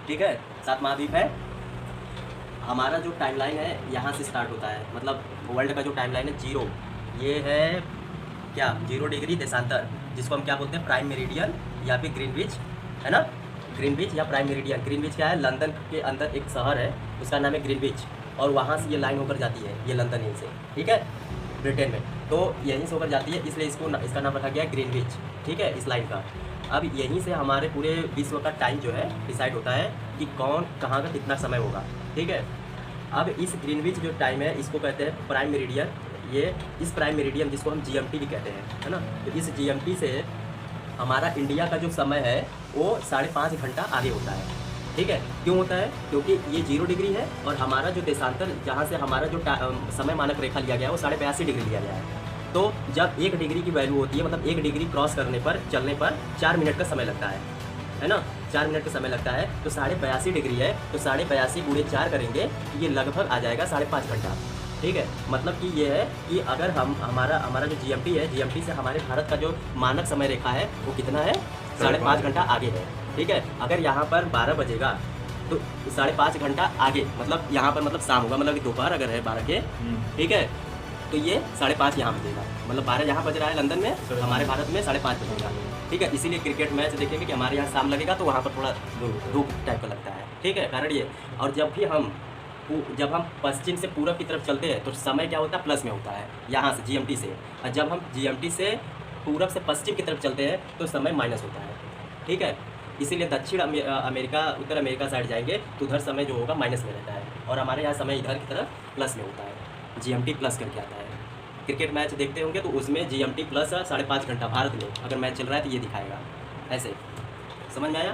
ठीक है, 7 महाद्वीप है। हमारा जो टाइमलाइन है यहाँ से स्टार्ट होता है, मतलब वर्ल्ड का जो टाइमलाइन है जीरो, ये है क्या 0 डिग्री देशांतर, जिसको हम क्या बोलते हैं प्राइम मेरिडियन या फिर ग्रीनविच, है ना। ग्रीनविच या प्राइम मेरिडियन। ग्रीनविच क्या है, लंदन के अंदर एक शहर है उसका नाम है ग्रीनविच, और वहाँ से ये लाइन होकर जाती है, ये लंदन हिल से, ठीक है, ब्रिटेन में, तो यहीं से होकर जाती है, इसलिए इसका नाम रखा गया है ग्रीनविच, ठीक है, इस लाइन का। अब यहीं से हमारे पूरे विश्व का टाइम जो है डिसाइड होता है कि कौन कहाँ का कितना समय होगा, ठीक है। अब इस ग्रीनविच जो टाइम है इसको कहते हैं प्राइम मेरिडियन। ये इस प्राइम मेरिडियन जिसको हम जीएमटी भी कहते हैं, है ना, तो इस जीएमटी से हमारा इंडिया का जो समय है वो 5.5 घंटा आगे होता है, ठीक है। क्यों होता है, क्योंकि ये 0 डिग्री है और हमारा जो देशांतर जहाँ से हमारा जो समय मानक रेखा लिया गया है वो 82.5 डिग्री लिया गया है। तो जब 1 डिग्री की वैल्यू होती है, मतलब 1 डिग्री क्रॉस करने पर चलने पर 4 मिनट का समय लगता है ना, 4 मिनट का समय लगता है। तो 82.5 डिग्री है, तो 82.5 गुणे 4 करेंगे, ये लगभग आ जाएगा 5.5 घंटा, ठीक है। मतलब कि ये है कि अगर हम हमारा जो जीएमटी है, जीएमटी से हमारे भारत का जो मानक समय रेखा है वो कितना है, 5.5 घंटा आगे है, ठीक है। अगर यहाँ पर 12 बजेगा तो 5.5 घंटा आगे, मतलब यहाँ पर मतलब शाम होगा, मतलब दोपहर अगर है 12 के, ठीक है, तो ये 5.5 यहाँ बजेगा, मतलब 12 यहाँ बज रहा है लंदन में, हमारे भारत में 5.5 बजेगा, ठीक है। इसीलिए क्रिकेट मैच देखेंगे कि हमारे यहाँ शाम लगेगा तो वहाँ पर थोड़ा धूप टाइप का लगता है, ठीक है, कारण ये। और जब हम पश्चिम से पूरब की तरफ चलते हैं तो समय क्या होता है, प्लस में होता है यहाँ से जीएमटी से, और जब हम जीएमटी से पूरब से पश्चिम की तरफ चलते हैं तो समय माइनस होता है, ठीक है। इसीलिए दक्षिण अमेरिका, उत्तर अमेरिका साइड जाएंगे तो उधर समय जो होगा माइनस में रहता है, और हमारे यहाँ समय इधर की तरफ प्लस में होता है, जीएमटी प्लस करके आता है। क्रिकेट मैच देखते होंगे तो उसमें जीएमटी प्लस 5.5 घंटा भारत में अगर मैच चल रहा है तो ये दिखाएगा, ऐसे समझ में आया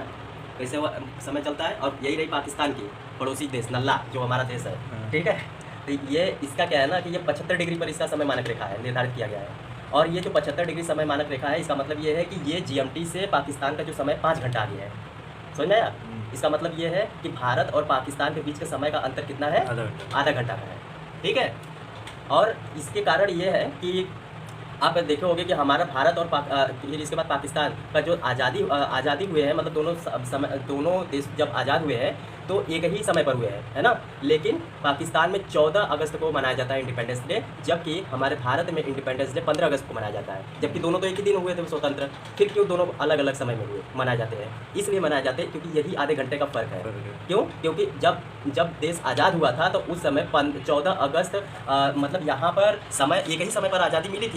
कैसे वो समय चलता है। और यही रही पाकिस्तान की पड़ोसी देश नल्ला जो हमारा देश है, ठीक है। तो ये इसका क्या है ना कि ये 75 डिग्री पर इसका समय मानक रेखा है, निर्धारित किया गया है। और ये जो 75 डिग्री समय मानक रेखा है, इसका मतलब ये है कि ये जीएमटी से पाकिस्तान का जो समय 5 घंटा आगे है, समझ में आया। इसका मतलब ये है कि भारत और पाकिस्तान के बीच के समय का अंतर कितना है, आधा घंटा का है, ठीक है। और इसके कारण ये है कि आप देखे होंगे कि हमारा भारत और फिर इसके बाद पाकिस्तान का जो आज़ादी हुए हैं, मतलब दोनों देश जब आज़ाद हुए हैं तो एक ही समय पर हुए हैं, है ना। लेकिन पाकिस्तान में 14 अगस्त को मनाया जाता है इंडिपेंडेंस डे, जबकि हमारे भारत में इंडिपेंडेंस डे 15 अगस्त को मनाया जाता है, जबकि दोनों तो एक ही दिन हुए थे स्वतंत्र। फिर क्यों दोनों अलग अलग समय में हुए मनाए जाते हैं, इसलिए मनाए जाते हैं क्योंकि यही आधे घंटे का फ़र्क है। क्यों, क्योंकि जब देश आज़ाद हुआ था तो उस समय 14 अगस्त मतलब यहाँ पर समय एक ही समय पर आज़ादी मिली थी।